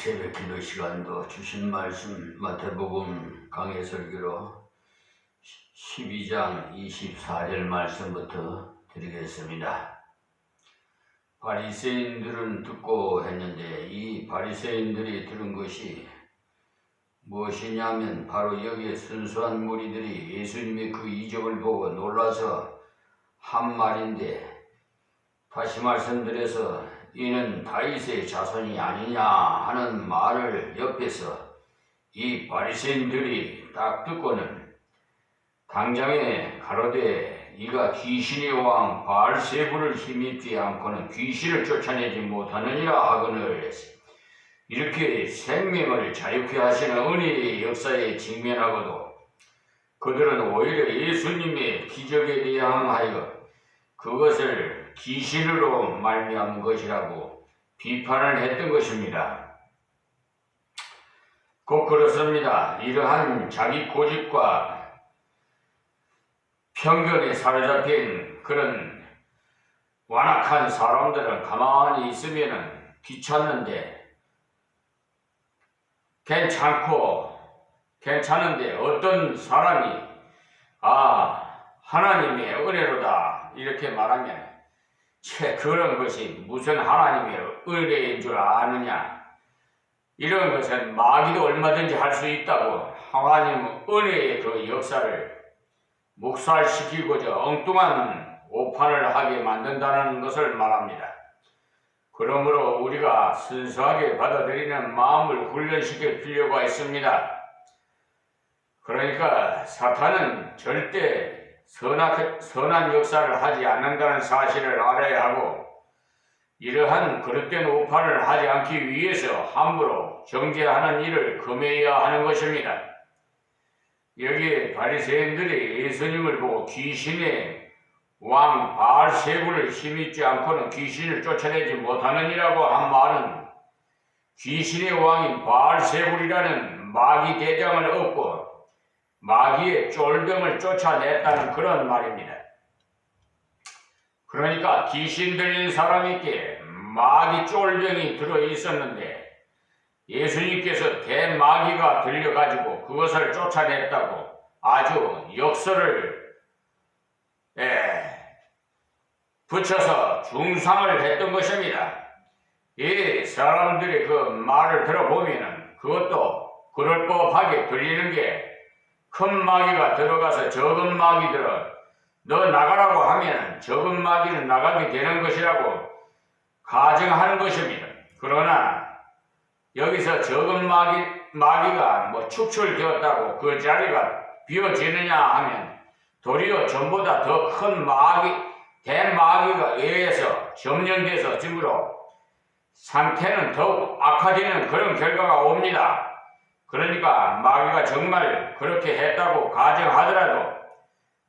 새벽 기도 시간도 주신 말씀 마태복음 강해 설교로 12장 24절 말씀부터 드리겠습니다. 바리새인들은 듣고 했는데 이 바리새인들이 들은 것이 무엇이냐면 바로 여기에 순수한 무리들이 예수님의 그 이적을 보고 놀라서 한 말인데, 다시 말씀드려서 이는 다윗의 자손이 아니냐 하는 말을 옆에서 이 바리새인들이 딱 듣고는 당장에 가로되 이가 귀신의 왕 바알세불을 힘입지 않고는 귀신을 쫓아내지 못하느니라 하거늘 했어요. 이렇게 생명을 자유케 하시는 은혜의 역사에 직면하고도 그들은 오히려 예수님의 기적에 대항하여 그것을 귀신으로 말미암은 것이라고 비판을 했던 것입니다. 곧 그렇습니다. 이러한 자기 고집과 편견에 사로잡힌 그런 완악한 사람들은 가만히 있으면 귀찮은데 괜찮은데 어떤 사람이 하나님의 은혜로다 이렇게 말하면 그런 것이 무슨 하나님의 은혜인 줄 아느냐, 이런 것은 마귀도 얼마든지 할 수 있다고 하나님 은혜의 그 역사를 묵살시키고자 엉뚱한 오판을 하게 만든다는 것을 말합니다. 그러므로 우리가 순수하게 받아들이는 마음을 훈련시킬 필요가 있습니다. 그러니까 사탄은 절대 선한 역사를 하지 않는다는 사실을 알아야 하고, 이러한 그릇된 오판을 하지 않기 위해서 함부로 정죄하는 일을 금해야 하는 것입니다. 여기에 바리새인들이 예수님을 보고 귀신의 왕 바알세불을 힘입지 않고는 귀신을 쫓아내지 못하느니라고 한 말은 귀신의 왕인 바알세불이라는 마귀 대장을 얻고 마귀의 쫄병을 쫓아냈다는 그런 말입니다. 그러니까 귀신 들린 사람에게 마귀 쫄병이 들어있었는데 예수님께서 대마귀가 들려가지고 그것을 쫓아냈다고 아주 역설을 붙여서 중상을 했던 것입니다. 이 사람들의 그 말을 들어보면 그것도 그럴 법하게 들리는 게, 큰 마귀가 들어가서 적은 마귀들은 너 나가라고 하면 적은 마귀는 나가게 되는 것이라고 가정하는 것입니다. 그러나 여기서 적은 마귀가 축출되었다고 그 자리가 비어지느냐 하면 도리어 전보다 더 큰 대마귀가 의해서 점령돼서 지금으로 상태는 더욱 악화되는 그런 결과가 옵니다. 그러니까 마귀가 정말 그렇게 했다고 가정하더라도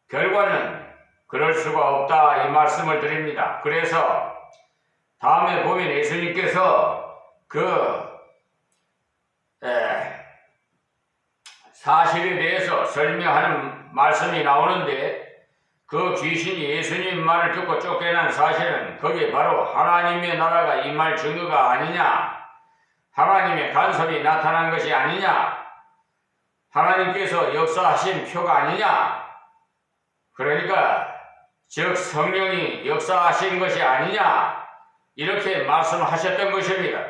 결과는 그럴 수가 없다 이 말씀을 드립니다. 그래서 다음에 보면 예수님께서 그 사실에 대해서 설명하는 말씀이 나오는데, 그 귀신이 예수님 말을 듣고 쫓겨난 사실은 그게 바로 하나님의 나라가 임할 증거가 아니냐, 하나님의 간섭이 나타난 것이 아니냐, 하나님께서 역사하신 표가 아니냐, 그러니까 즉 성령이 역사하신 것이 아니냐 이렇게 말씀하셨던 것입니다.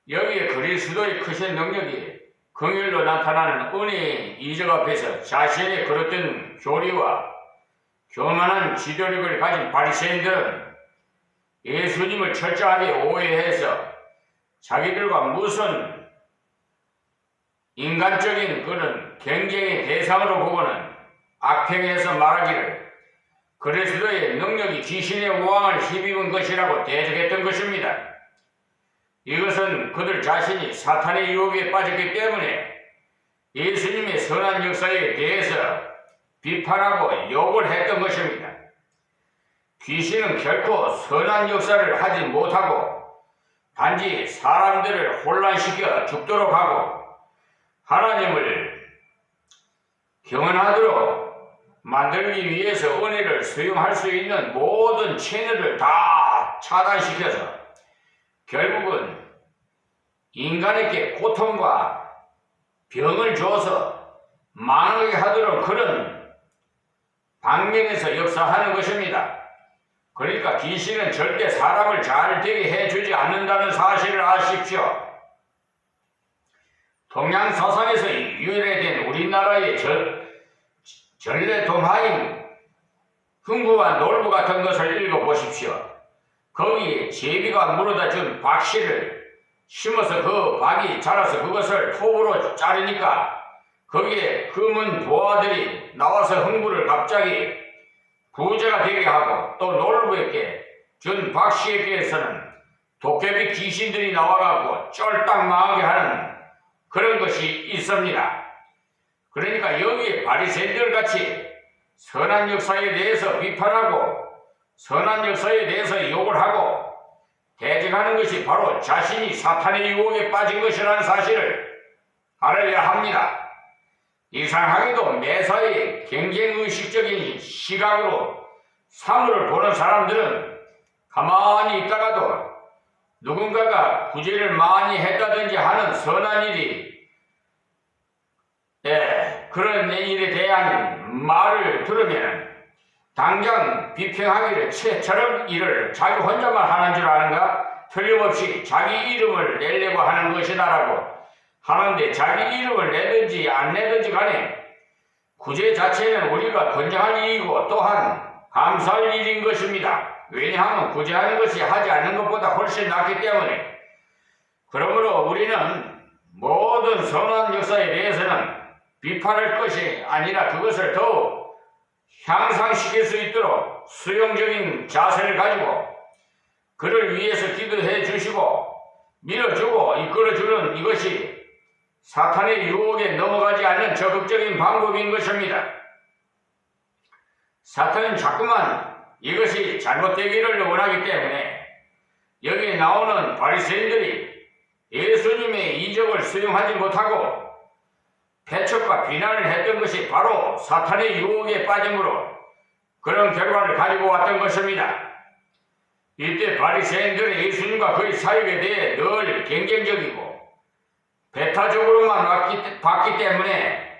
여기에 그리스도의 크신 능력이 긍휼로 나타나는 은혜의 이적 앞에서 자신의 그릇된 교리와 교만한 지도력을 가진 바리새인들은 예수님을 철저하게 오해해서 자기들과 무슨 인간적인 그런 경쟁의 대상으로 보고는 악평해서 말하기를 그리스도의 능력이 귀신의 왕을 힘입은 것이라고 대적했던 것입니다. 이것은 그들 자신이 사탄의 유혹에 빠졌기 때문에 예수님의 선한 역사에 대해서 비판하고 욕을 했던 것입니다. 귀신은 결코 선한 역사를 하지 못하고 단지 사람들을 혼란시켜 죽도록 하고 하나님을 경언하도록 만들기 위해서 은혜를 수용할 수 있는 모든 채널을 다 차단시켜서 결국은 인간에게 고통과 병을 줘서 망하게 하도록 그런 방면에서 역사하는 것입니다. 그러니까 귀신은 절대 사람을 잘 되게 해주지 않는다는 사실을 아십시오. 동양 사상에서 유래된 우리나라의 전래동화인 흥부와 놀부 같은 것을 읽어보십시오. 거기에 제비가 물어다 준 박씨를 심어서 그 박이 자라서 그것을 톱으로 자르니까 거기에 검은 보아들이 나와서 흥부를 갑자기 부자가 되게 하고, 또 놀부에게 준 박씨에게서는 도깨비 귀신들이 나와가지고 쫄딱 망하게 하는 그런 것이 있습니다. 그러니까 여기에 바리새인들 같이 선한 역사에 대해서 비판하고 선한 역사에 대해서 욕을 하고 대적하는 것이 바로 자신이 사탄의 유혹에 빠진 것이라는 사실을 알아야 합니다. 이상하게도 매사에 경쟁의식적인 시각으로 사물을 보는 사람들은 가만히 있다가도 누군가가 구제를 많이 했다든지 하는 선한 일이 그런 일에 대한 말을 들으면 당장 비평하기를 저런 일을 자기 혼자만 하는 줄 아는가? 틀림없이 자기 이름을 내려고 하는 것이다라고 하는데, 자기 이름을 내든지 안 내든지 간에 구제 자체는 우리가 권장할 일이고 또한 감사할 일인 것입니다. 왜냐하면 구제하는 것이 하지 않는 것보다 훨씬 낫기 때문에. 그러므로 우리는 모든 선한 역사에 대해서는 비판할 것이 아니라 그것을 더욱 향상시킬 수 있도록 수용적인 자세를 가지고 그를 위해서 기도해 주시고 밀어주고 이끌어주는 이것이 사탄의 유혹에 넘어가지 않는 적극적인 방법인 것입니다. 사탄은 자꾸만 이것이 잘못되기를 원하기 때문에 여기에 나오는 바리새인들이 예수님의 이적을 수용하지 못하고 배척과 비난을 했던 것이 바로 사탄의 유혹에 빠짐으로 그런 결과를 가지고 왔던 것입니다. 이때 바리새인들은 예수님과 그의 사역에 대해 늘 경쟁적이고 배타적으로만 봤기 때문에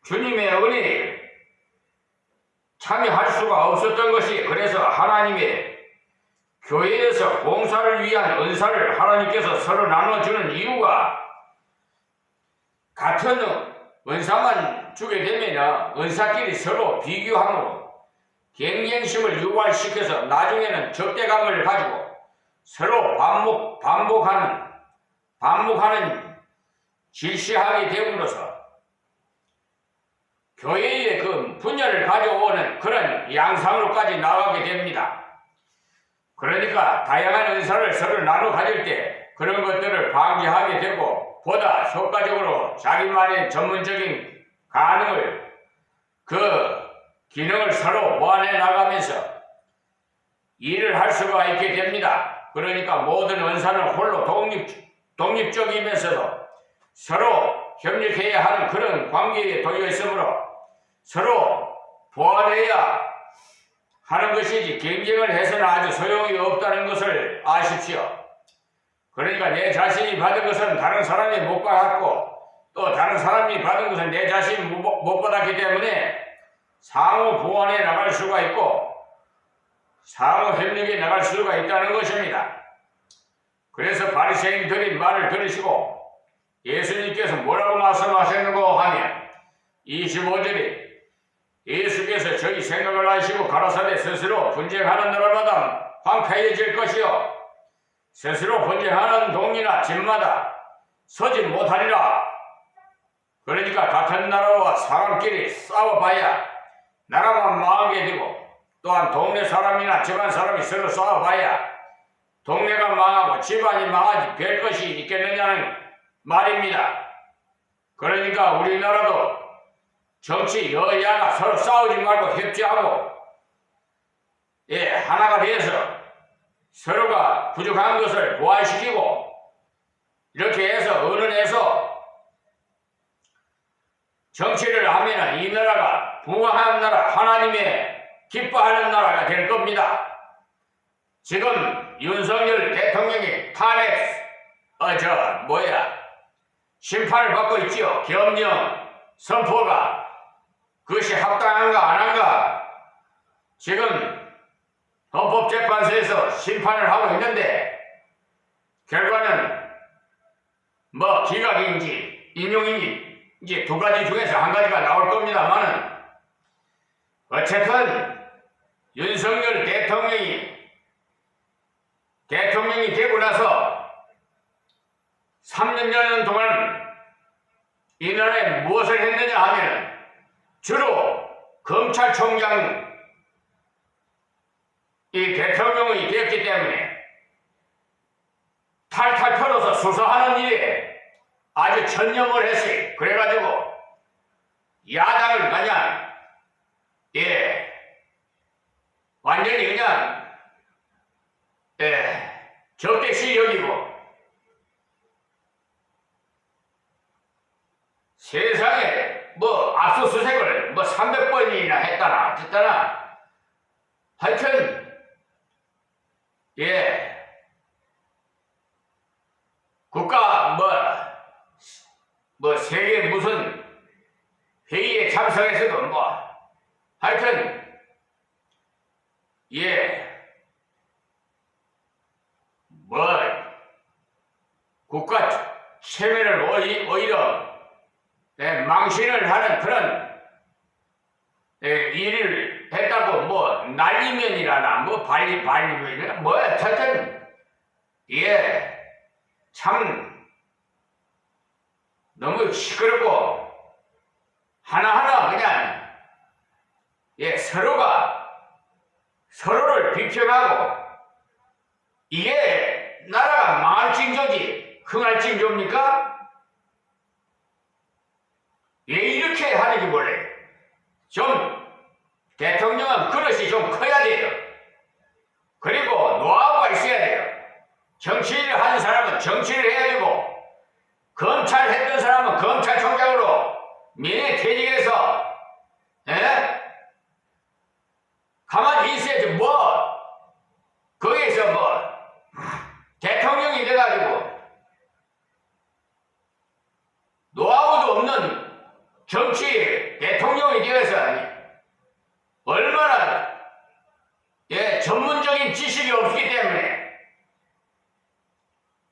주님의 은혜에 참여할 수가 없었던 것이, 그래서 하나님의 교회에서 봉사를 위한 은사를 하나님께서 서로 나눠주는 이유가, 같은 은사만 주게 되면 은사끼리 서로 비교함으로 경쟁심을 유발시켜서 나중에는 적대감을 가지고 서로 반복하는 질시하게 됨으로써 교회의 그 분열을 가져오는 그런 양상으로까지 나가게 됩니다. 그러니까 다양한 은사를 서로 나눠 가질 때 그런 것들을 방지하게 되고 보다 효과적으로 자기만의 전문적인 기능을 서로 보완해 나가면서 일을 할 수가 있게 됩니다. 그러니까 모든 은사는 홀로 독립적이면서도 서로 협력해야 하는 그런 관계에 놓여 있으므로 서로 보완해야 하는 것이지 경쟁을 해서는 아주 소용이 없다는 것을 아십시오. 그러니까 내 자신이 받은 것은 다른 사람이 못 받았고 또 다른 사람이 받은 것은 내 자신이 못 받았기 때문에 상호 보완해 나갈 수가 있고 상호 협력에 나갈 수가 있다는 것입니다. 그래서 바리새인들이 말을 들으시고 예수님께서 뭐라고 말씀하셨는고 하면 25절에 예수께서 저희 생각을 하시고 가라사대 스스로 분쟁하는 나라마다 황폐해질 것이요 스스로 분쟁하는 동이나 집마다 서지 못하리라. 그러니까 같은 나라와 사람끼리 싸워봐야 나라만 망하게 되고 또한 동네 사람이나 집안 사람이 서로 싸워봐야 동네가 망하고 집안이 망하지 별 것이 있겠느냐는 말입니다. 그러니까 우리나라도 정치 여야가 서로 싸우지 말고 협치하고 하나가 돼서 서로가 부족한 것을 보완시키고 이렇게 해서 의논해서 정치를 하면 이 나라가 부강한 나라, 하나님의 기뻐하는 나라가 될 겁니다. 지금 윤석열 대통령이 탄핵 심판을 받고 있지요. 계엄령 선포가 그것이 합당한가 안 한가 지금 헌법재판소에서 심판을 하고 있는데 결과는 뭐 기각인지 인용인지 이제 두 가지 중에서 한 가지가 나올 겁니다만은 어쨌든 윤석열 대통령이 되고 나서 3년 동안 이 나라에 무엇을 했느냐 하면 주로 검찰총장 이 대통령이 되었기 때문에 탈탈 털어서 수사하는 일에 아주 전념을 했어요. 그래가지고 야당을 그냥 완전히 그냥 적대시 여기고 세상에 뭐 압수수색을 뭐 300번이나 했다나 어쨌다나 하여튼 국가 뭐 세계 무슨 회의에 참석해서도 뭐 하여튼 뭐 국가 체면을 오히려 망신을 하는 그런 일을 했다고 뭐 난리면이라나 뭐 반리면이라나 뭐 하여튼 참 너무 시끄럽고 하나하나 그냥 서로가 서로를 비평하고 이게 나라가 망할 징조지 흥할 징조입니까? 왜 이렇게 하는지 몰라요. 좀 대통령은 그릇이 좀 커야 돼요. 그리고 노하우가 있어야 돼요. 정치를 하는 사람은 정치를 해야 되고 검찰 했던 사람은 검찰총장으로 민회퇴직해서 가만히 있어야지 뭐 거기에서 뭐 대통령이 돼가지고 노하우도 없는 정치 대통령이 되어서 얼마나 전문적인 지식이 없기 때문에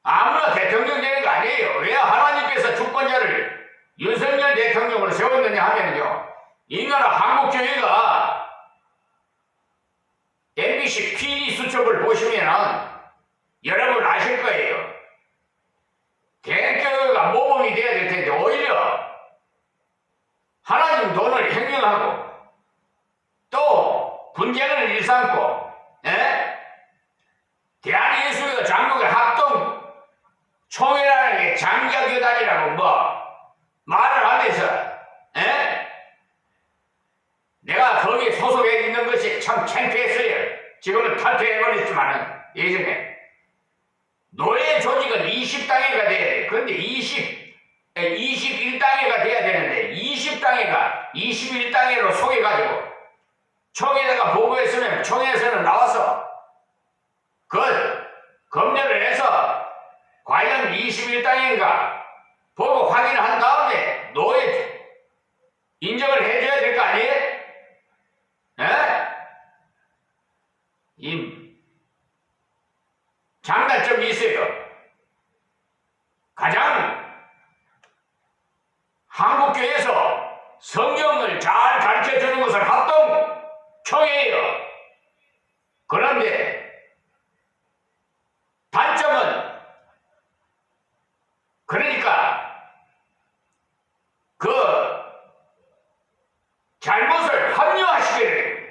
아무나 대통령 되는 거 아니에요. 왜 하나님께서 주권자를 윤석열 대통령으로 세웠느냐 하면요. 이 나라 한국교회가 MBC PD 수첩을 보시면은 여러분 아실 거예요. 대교회가 모범이 돼야 될 텐데 오히려 하나님 돈을 횡령하고 또 분쟁을 일삼고 대한예수교 장로교 합동 총회라는 게 장자교단이라고 뭐 말을 하면서 내가 거기에 소속해 있는 것이 참 창피했어요. 지금은 탈퇴해버렸지만은 예전에 노예 조직은 20단계가 돼야 돼. 그런데 21단계가 돼야 되는데 20단계가 21단계로 속여가지고 총회에다가 보고했으면 총회에서는 나와서 검열을 해서 과연 21단계인가 보고 확인한 다음에 노예 인정을 해줘야 될 거 아니에요? 이 장단점이 있어요. 가장 한국교회에서 성경을 잘 가르쳐주는 것은 합동총회예요. 그런데 단점은 그러니까 잘못을 합리화시키는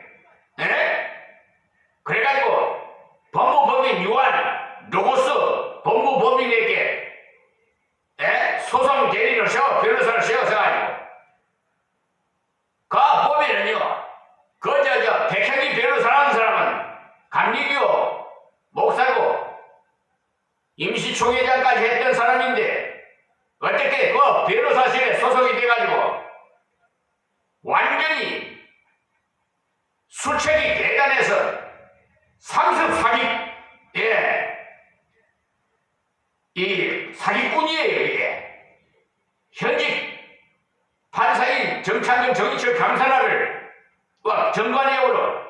그래가지고 법무법인 유한 로고스 법무법인에게 소송 대리인을 세워 변호사를 세워서 가지고 보면은요 백현기 변호사라는 사람은 감리교 목사고 임시총회장까지 했던 사람인데 어떻게 변호사실에 소속이 돼가지고 완전히 수책이 대단해서 상습 사기 이 사기꾼이에요, 이게. 현직 판사인 정찬근 정의철 감사라를 정관예우로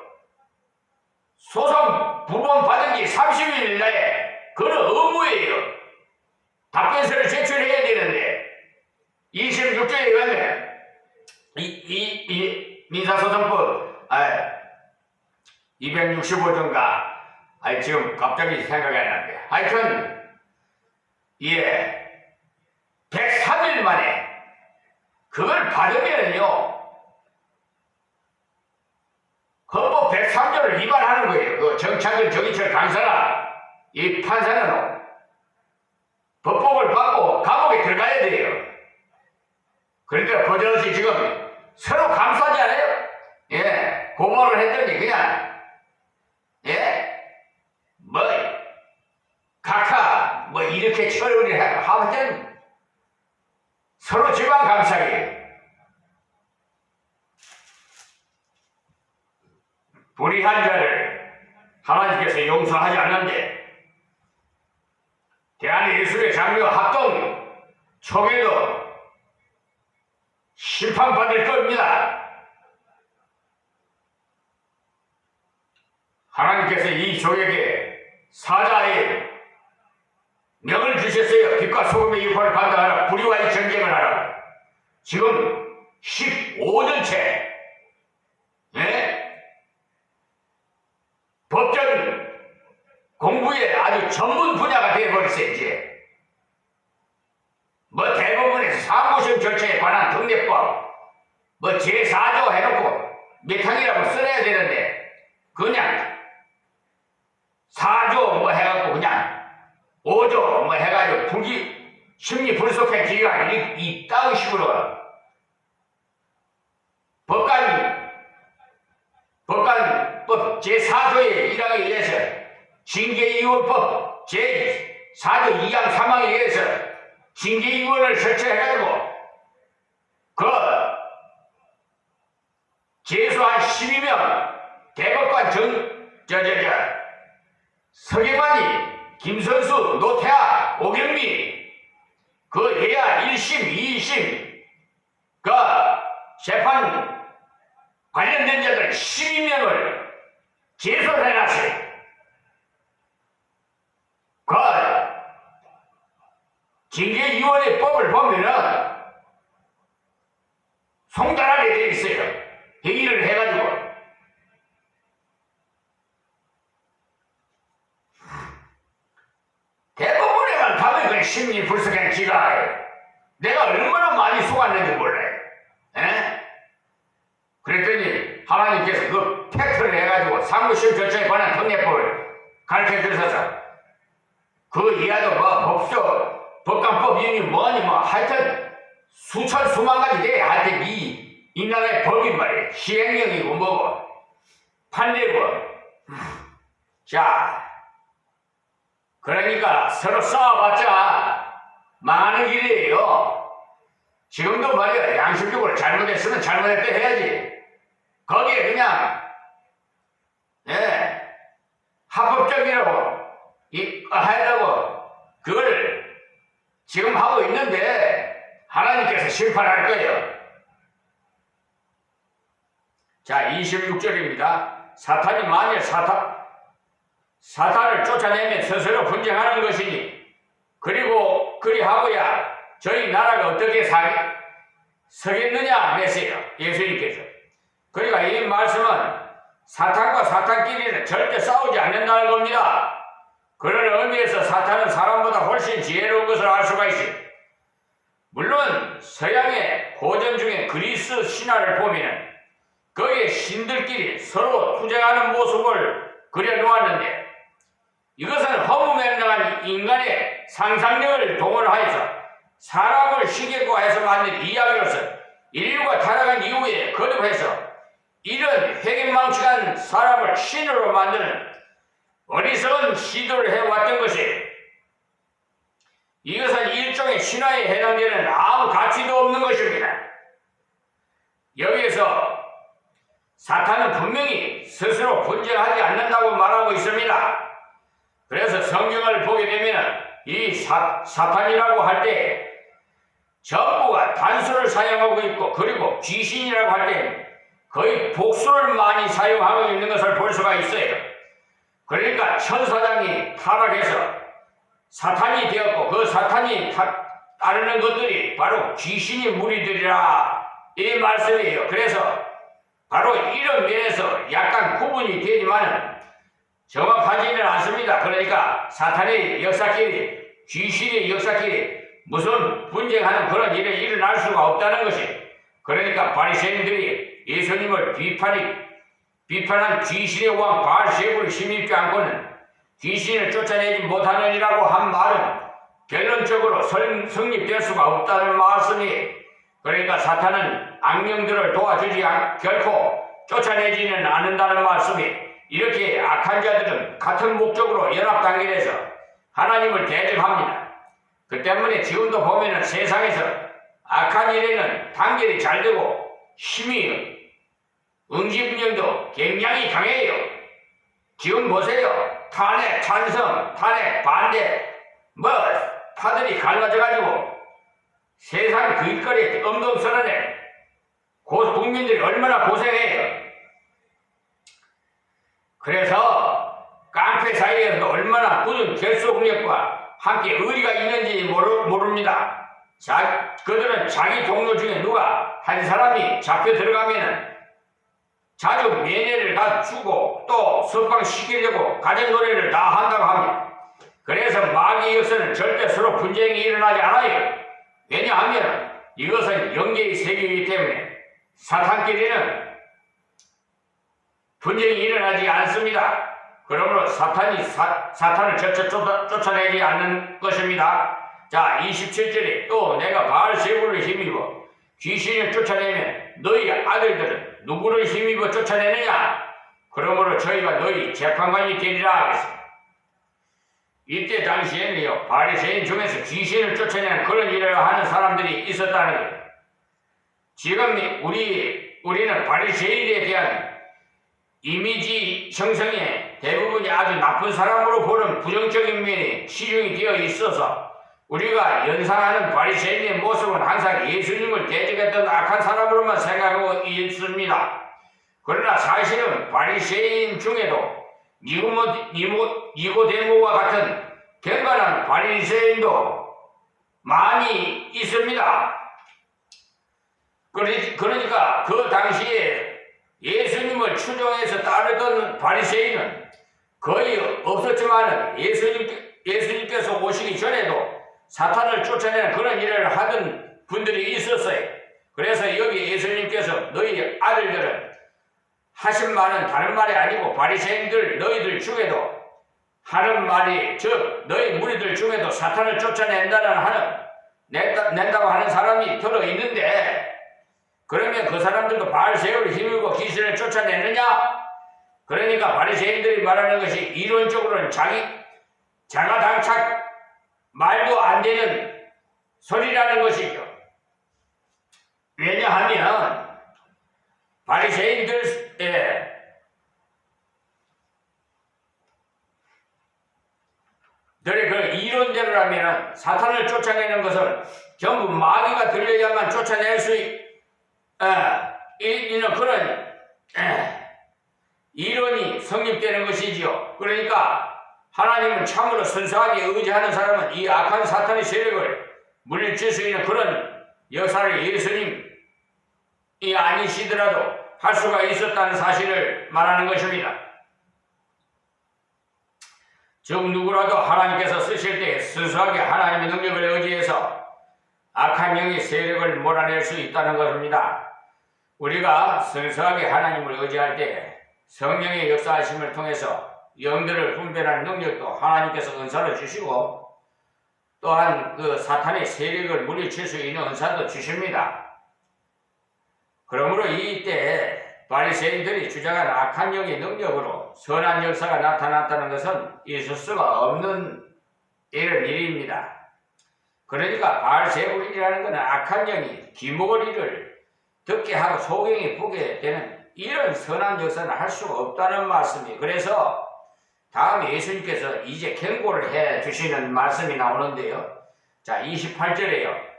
소송 부본 받은 지 30일 내에 그는 의무예요. 답변서를 제출해야 되는데 26조에 의하면 이 민사소송법 265조인가 지금 갑자기 생각이 안 나는데 하여튼 103일 만에 그걸 받으면요 헌법 103조를 위반하는 거예요. 그 정창근 정의철 강사나 이 판사는 법복을 받고 감옥에 들어가야 돼요. 그러니까 버젓이 지금 서로 감싸잖아요. 고발을 했더니 그냥 뭐 각하 뭐 이렇게 처리를 하면 서로 지방 감싸기. 불의한 자를 하나님께서 용서하지 않는데 대한예술의 장로 합동 초계도 심판받을 겁니다. 하나님께서 이 조에게 사자의 명을 주셨어요. 빛과 소금의 유파를 감당하라. 불의와의 전쟁을 하라. 지금 15년째 법전 공부에 아주 전문 분야가 되어버렸어요. 이제 뭐 대법원에서 사무심 절차에 관한 특례법 뭐 제4조 해놓고 몇 항이라고 써내야 되는데 그냥 4조 뭐 해갖고 그냥 5조 뭐 해가지고 심리 불속행 기간 이따위 식으로 법관법 제4조의 1항에 의해서 징계위원법 제4조 2항 3항에 의해서 징계위원을 설치해가지고 그 제소한 12명 대법관 서경환이 김선수, 노태하, 오경미 그 예야 1심, 2심 그 재판 관련된 자들 12명을 제소를 해놨어요. 그 징계위원회 법을 보면은 송달하게 되어 있어요. 회의를 해가지고 대법원에만 가면 그 심리 불속행 기가 내가 얼마나 많이 속았는지 몰라요. 그랬더니 하나님께서 그 팩트를 해가지고 상부심 절차에 관한 특례법을 가르쳐 주셔서 그 이하도 뭐 법조 법관법 이름이 뭐니 뭐 하여튼 수천 수만 가지 돼. 하여튼 이 나라의 법이 말이에요. 시행령이고 뭐고 판례고 자 그러니까 서로 싸워봤자 망하는 길이에요. 지금도 말이야 양심적으로 잘못했으면 잘못했다 해야지. 거기에 그냥 합법적이라고 하려고 그걸 지금 하고 있는데 하나님께서 심판할 거예요. 자 26절입니다. 사탄이 만일 사탄을 쫓아내면 스스로 분쟁하는 것이니 그리고 그리하고야 저희 나라가 어떻게 서겠느냐 했어요. 예수님께서. 그러니까 이 말씀은 사탄과 사탄끼리는 절대 싸우지 않는다는 겁니다. 그런 의미에서 사탄은 사람보다 훨씬 지혜로운 것을 알 수가 있어요. 물론 서양의 고전 중에 그리스 신화를 보면 거기에 신들끼리 서로 투쟁하는 모습을 그려놓았는데 이것은 허무맹랑한 인간의 상상력을 동원하여서 사람을 시계화해서 만든 이야기로서 인류가 타락한 이후에 거듭해서 이런 회개망측한 사람을 신으로 만드는 어리석은 시도를 해왔던 것이 이것은 일종의 신화에 해당되는 아무 가치도 없는 것입니다. 여기에서 사탄은 분명히 스스로 분쟁하지 않는다고 말하고 있습니다. 그래서 성경을 보게 되면 이 사탄이라고 할 때 전부가 단수를 사용하고 있고, 그리고 귀신이라고 할 때 거의 복수를 많이 사용하고 있는 것을 볼 수가 있어요. 그러니까 천사장이 타락해서 사탄이 되었고, 그 사탄이 따르는 것들이 바로 귀신의 무리들이라 이 말씀이에요. 그래서 바로 이런 면에서 약간 구분이 되지만 정확하지는 않습니다. 그러니까 사탄의 역사끼리 귀신의 역사끼리 무슨 분쟁하는 그런 일이 일어날 수가 없다는 것이, 그러니까 바리새인들이 예수님을 비판한 귀신의 왕 바알세불을 힘입지 않고는 귀신을 쫓아내지 못하느니라고 한 말은 결론적으로 성립될 수가 없다는 말씀이, 그러니까 사탄은 악령들을 도와주지 결코 쫓아내지는 않는다는 말씀이, 이렇게 악한 자들은 같은 목적으로 연합단결해서 하나님을 대적합니다. 그 때문에 지금도 보면은 세상에서 악한 일에는 단결이 잘 되고 힘이 응집력도 굉장히 강해요. 지금 보세요. 탄핵 찬성, 탄핵 반대, 파들이 갈라져가지고 세상 그 일거리에 엄동설하네. 국민들이 얼마나 고생해요. 그래서 깡패 사이에서도 얼마나 굳은 결속력과 함께 의리가 있는지 모릅니다. 그들은 자기 동료 중에 누가 한 사람이 잡혀 들어가면은 자주 면회를 다 주고 또 석방시키려고 가정노래를 다 한다고 합니다. 그래서 마귀의 역사는 절대 서로 분쟁이 일어나지 않아요. 왜냐하면 이것은 영계의 세계이기 때문에 사탄끼리는 분쟁이 일어나지 않습니다. 그러므로 사탄을 절대 쫓아내지 않는 것입니다. 자, 27절에 또 내가 바알세불을 힘입어 귀신을 쫓아내면 너희 아들들은 누구를 힘입어 쫓아내느냐? 그러므로 저희가 너희 재판관이 되리라 하겠습니다. 이때 당시에는요, 바리새인 중에서 귀신을 쫓아내는 그런 일을 하는 사람들이 있었다는 거예요. 지금 우리는 바리새인에 대한 이미지 형성에 대부분이 아주 나쁜 사람으로 보는 부정적인 면이 시중이 되어 있어서 우리가 연상하는 바리새인의 모습은 항상 예수님을 대적했던 악한 사람으로만 생각하고 있습니다. 그러나 사실은 바리새인 중에도 니고데모와 같은 경건한 바리새인도 많이 있습니다. 그러니까 그 당시에 예수님을 추종해서 따르던 바리새인은 거의 없었지만 예수님께서 오시기 전에도 사탄을 쫓아내는 그런 일을 하던 분들이 있었어요. 그래서 여기 예수님께서 너희 아들들은 하신 말은 다른 말이 아니고 바리새인들 너희들 중에도 하는 말이, 즉 너희 무리들 중에도 사탄을 낸다고 하는 사람이 들어있는데, 그러면 그 사람들도 바알세불을 힘입고 귀신을 쫓아내느냐? 그러니까 바리새인들이 말하는 것이 이론적으로는 자가당착 말도 안 되는 소리라는 것이죠. 왜냐하면 바리새인들의 그 이론대로라면 사탄을 쫓아내는 것은 전부 마귀가 들려야만 쫓아낼 수 있는 그런 이론이 성립되는 것이지요. 그러니까 하나님을 참으로 순수하게 의지하는 사람은 이 악한 사탄의 세력을 물리칠 수 있는 그런 역사를 예수님이 아니시더라도 할 수가 있었다는 사실을 말하는 것입니다. 즉 누구라도 하나님께서 쓰실 때 순수하게 하나님의 능력을 의지해서 악한 영의 세력을 몰아낼 수 있다는 것입니다. 우리가 순수하게 하나님을 의지할 때 성령의 역사하심을 통해서 영들을 분별하는 능력도 하나님께서 은사를 주시고, 또한 그 사탄의 세력을 물리칠 수 있는 은사도 주십니다. 그러므로 이때 바리새인들이 주장한 악한 영의 능력으로 선한 역사가 나타났다는 것은 있을 수가 없는 이런 일입니다. 그러니까 바알세불이라는 것은 악한 영이 귀머거리를 듣게 하고 소경이 보게 되는 이런 선한 역사는 할 수가 없다는 말씀이에요. 그래서 다음에 예수님께서 이제 경고를 해 주시는 말씀이 나오는데요. 자, 28절에요.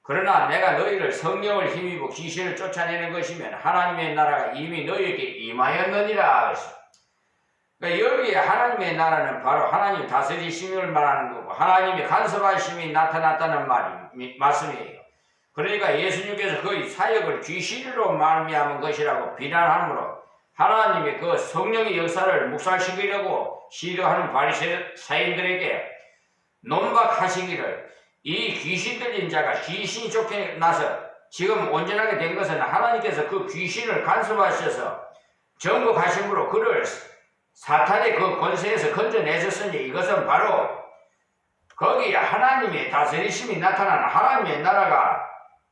그러나 내가 너희를 성령을 힘입어 귀신을 쫓아내는 것이면 하나님의 나라가 이미 너희에게 임하였느니라. 그러니까 여기에 하나님의 나라는 바로 하나님 다스리심을 말하는 거고 하나님의 간섭하심이 나타났다는 말씀이에요. 그러니까 예수님께서 그 사역을 귀신으로 말미암은 것이라고 비난하므로 하나님의 그 성령의 역사를 묵살시키려고 시도하는 바리새인들에게 논박하시기를 이 귀신 들린 자가 귀신이 쫓겨나서 지금 온전하게 된 것은 하나님께서 그 귀신을 간섭하셔서 정복하심으로 그를 사탄의 그 권세에서 건져내셨으니 이것은 바로 거기에 하나님의 다스리심이 나타나는 하나님의 나라가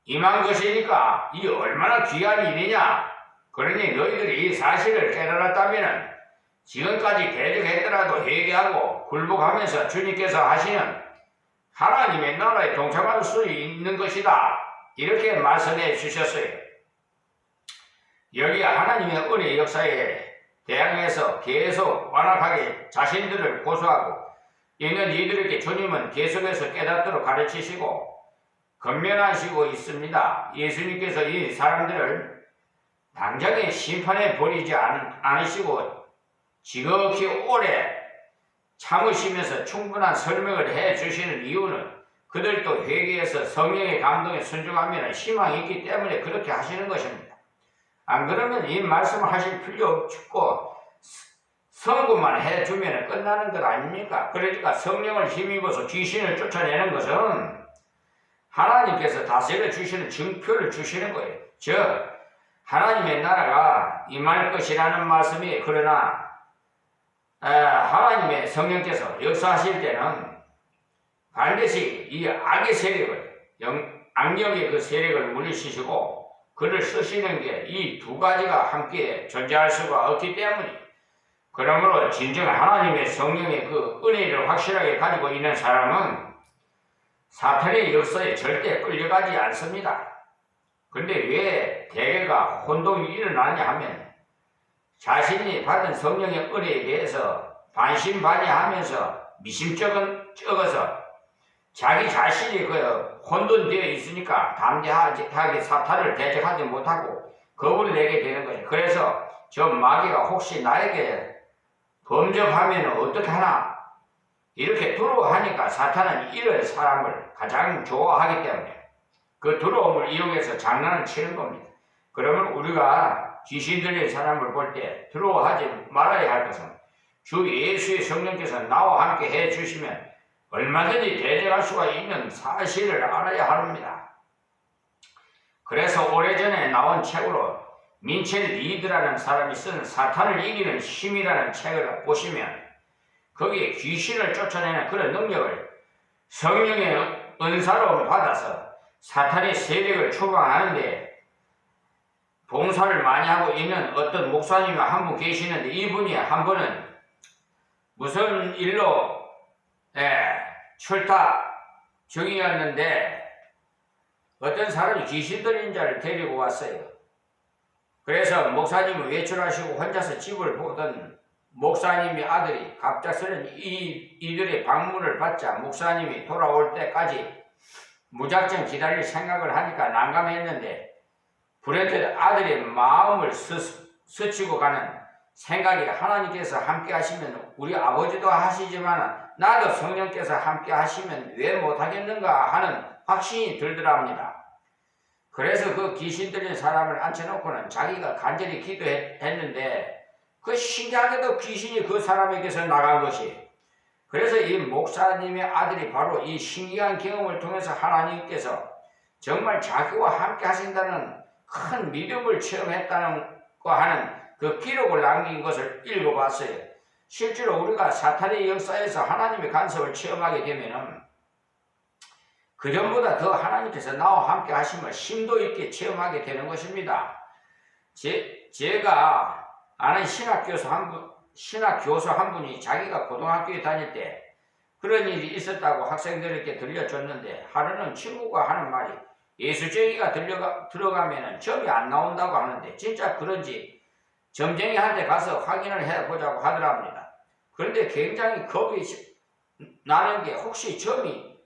임한 것이니까 이 얼마나 귀한 일이냐. 그러니 너희들이 이 사실을 깨달았다면 지금까지 대적했더라도 회개하고 굴복하면서 주님께서 하시는 하나님의 나라에 동참할 수 있는 것이다. 이렇게 말씀해 주셨어요. 여기 하나님의 은혜 역사에 대항해서 계속 완악하게 자신들을 고소하고 있는 이들에게 주님은 계속해서 깨닫도록 가르치시고 권면하시고 있습니다. 예수님께서 이 사람들을 당장에 심판에 버리지 않으시고 지극히 오래 참으시면서 충분한 설명을 해 주시는 이유는 그들도 회개해서 성령의 감동에 순종하면 희망이 있기 때문에 그렇게 하시는 것입니다. 안 그러면 이 말씀을 하실 필요 없고 선고만 해주면 끝나는 것 아닙니까? 그러니까 성령을 힘입어서 귀신을 쫓아내는 것은 하나님께서 다스려 주시는 증표를 주시는 거예요. 즉 하나님의 나라가 임할 것이라는 말씀이 그러나 하나님의 성령께서 역사하실 때는 반드시 이 악의 세력을 악령의 그 세력을 물리치시고 그를 쓰시는 게 이 두 가지가 함께 존재할 수가 없기 때문에 그러므로 진정 하나님의 성령의 그 은혜를 확실하게 가지고 있는 사람은 사탄의 역사에 절대 끌려가지 않습니다. 근데 왜 대개가 혼동이 일어나냐 하면 자신이 받은 성령의 은혜에 대해서 반신반의하면서 미심쩍어서 자기 자신이 그 혼돈되어 있으니까 담대하게 사탄을 대적하지 못하고 겁을 내게 되는 거죠. 그래서 저 마귀가 혹시 나에게 범접하면 어떻게 하나 이렇게 두려워하니까 사탄은 이런 사람을 가장 좋아하기 때문에 그 두려움을 이용해서 장난을 치는 겁니다. 그러면 우리가 귀신 들린 사람을 볼 때 두려워하지 말아야 할 것은 주 예수의 성령께서 나와 함께 해주시면 얼마든지 대적할 수가 있는 사실을 알아야 합니다. 그래서 오래전에 나온 책으로 민첼 리드라는 사람이 쓴 사탄을 이기는 힘이라는 책을 보시면 거기에 귀신을 쫓아내는 그런 능력을 성령의 은사로 받아서 사탄의 세력을 추방하는데 봉사를 많이 하고 있는 어떤 목사님이 한 분 계시는데 이분이 한 번은 무슨 일로 출타 중이었는데 어떤 사람이 귀신 들린 자를 데리고 왔어요. 그래서 목사님은 외출하시고 혼자서 집을 보던 목사님의 아들이 갑작스런 이들의 방문을 받자 목사님이 돌아올 때까지 무작정 기다릴 생각을 하니까 난감했는데 불현듯 아들의 마음을 스치고 가는 생각이 하나님께서 함께 하시면 우리 아버지도 하시지만 나도 성령께서 함께 하시면 왜 못하겠는가 하는 확신이 들더랍니다. 그래서 그 귀신 들린 사람을 앉혀놓고는 자기가 간절히 기도했는데 그 신기하게도 귀신이 그 사람에게서 나간 것이 그래서 이 목사님의 아들이 바로 이 신기한 경험을 통해서 하나님께서 정말 자기와 함께 하신다는 큰 믿음을 체험했다는 거 하는 그 기록을 남긴 것을 읽어봤어요. 실제로 우리가 사탄의 역사에서 하나님의 간섭을 체험하게 되면은 그 전보다 더 하나님께서 나와 함께 하심을 심도 있게 체험하게 되는 것입니다. 제가 아는 신학교수 한 분이 자기가 고등학교에 다닐 때 그런 일이 있었다고 학생들에게 들려줬는데 하루는 친구가 하는 말이 예수쟁이가 들어가면 점이 안 나온다고 하는데 진짜 그런지 점쟁이한테 가서 확인을 해보자고 하더랍니다. 그런데 굉장히 겁이 나는 게 혹시 점이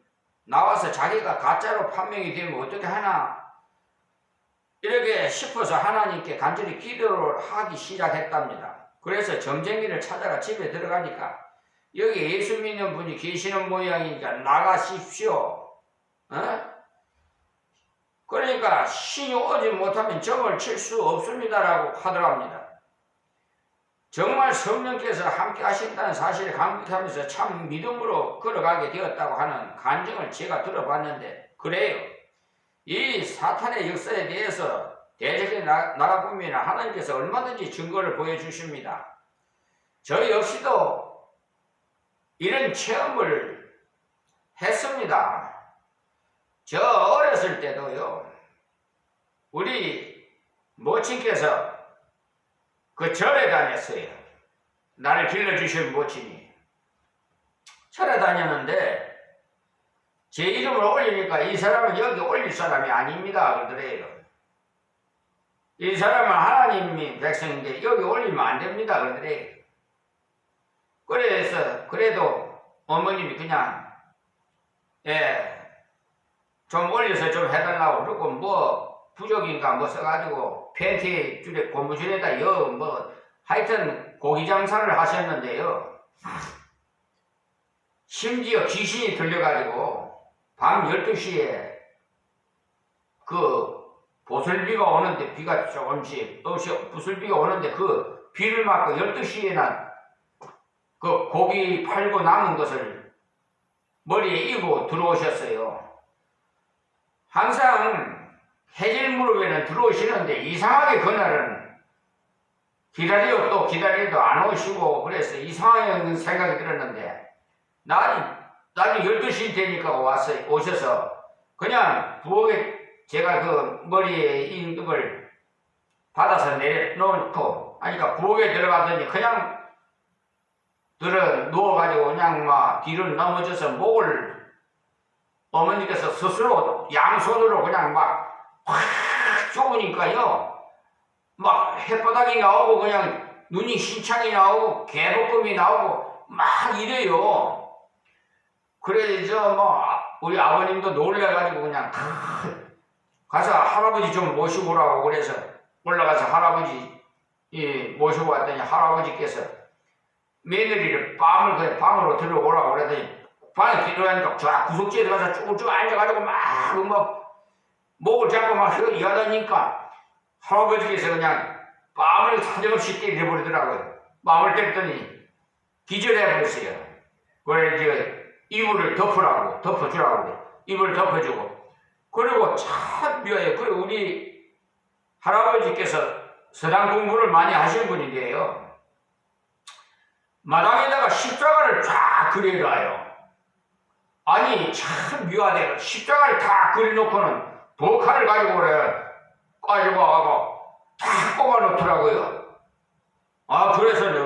나와서 자기가 가짜로 판명이 되면 어떻게 하나 이렇게 싶어서 하나님께 간절히 기도를 하기 시작했답니다. 그래서 점쟁이를 찾아가 집에 들어가니까 여기 예수 믿는 분이 계시는 모양이니까 나가십시오. 그러니까 신이 오지 못하면 점을 칠 수 없습니다라고 하더랍니다. 정말 성령께서 함께 하신다는 사실을 감격하면서 참 믿음으로 걸어가게 되었다고 하는 간증을 제가 들어봤는데 그래요. 이 사탄의 역사에 대해서 대적에 나가보면 하나님께서 얼마든지 증거를 보여주십니다. 저 역시도 이런 체험을 했습니다. 저 어렸을 때도요. 우리 모친께서 그 절에 다녔어요. 나를 길러주신 모친이. 절에 다녔는데 제 이름을 올리니까 이 사람은 여기 올릴 사람이 아닙니다 그러더래요. 이 사람은 하나님의 백성인데 여기 올리면 안 됩니다 그러더래요. 그래서 그래도 어머님이 그냥 좀 올려서 좀 해달라고 그러고 뭐 부족인가 뭐 써가지고 팬티 줄에 고무줄에다 뭐 하여튼 고기 장사를 하셨는데요. 심지어 귀신이 들려가지고 밤 12시에 그 보슬비가 오는데 비가 조금씩 부슬비가 오는데 그 비를 맞고 12시에나 그 고기 팔고 남은 것을 머리에 이고 들어오셨어요. 항상 해질 무렵에는 들어오시는데 이상하게 그날은 기다려도 안 오시고 그래서 이상한 생각이 들었는데 나중에 12시 되니까 오셔서 그냥 부엌에 제가 그 머리에 임금을 받아서 내려놓고 하니까 부엌에 들어가더니 그냥 누워가지고 그냥 막 뒤로 넘어져서 목을 어머니께서 스스로 양손으로 그냥 막 확 쪼으니까요. 막 햇바닥이 나오고 그냥 눈이 신창이 나오고 개복금이 나오고 막 이래요. 그래서 뭐 우리 아버님도 놀래가지고 그냥 가서 할아버지 좀 모시고 오라고 그래서 올라가서 할아버지 모시고 왔더니 할아버지께서 며느리를 방으로 들어오라고 그러더니 방에 들어가니까 쫙 구석지에 들어가서 쭉 앉아가지고 막 목을 잡고 막 이하다니까 할아버지께서 그냥 뺨을 사정없이 때려버리더라고요. 뺨을 때렸더니 기절해버렸어요. 그래 이불을 덮어주라고 그래. 이불을 덮어주고 그리고 참 묘해요. 그리고 우리 할아버지께서 서당 공부를 많이 하신 분인데요. 마당에다가 십자가를 쫙 그려놔요. 아니 참 묘하대요. 십자가를 다 그려놓고는 독칼을 가지고 가지고 와서 다 뽑아 놓더라고요. 그래서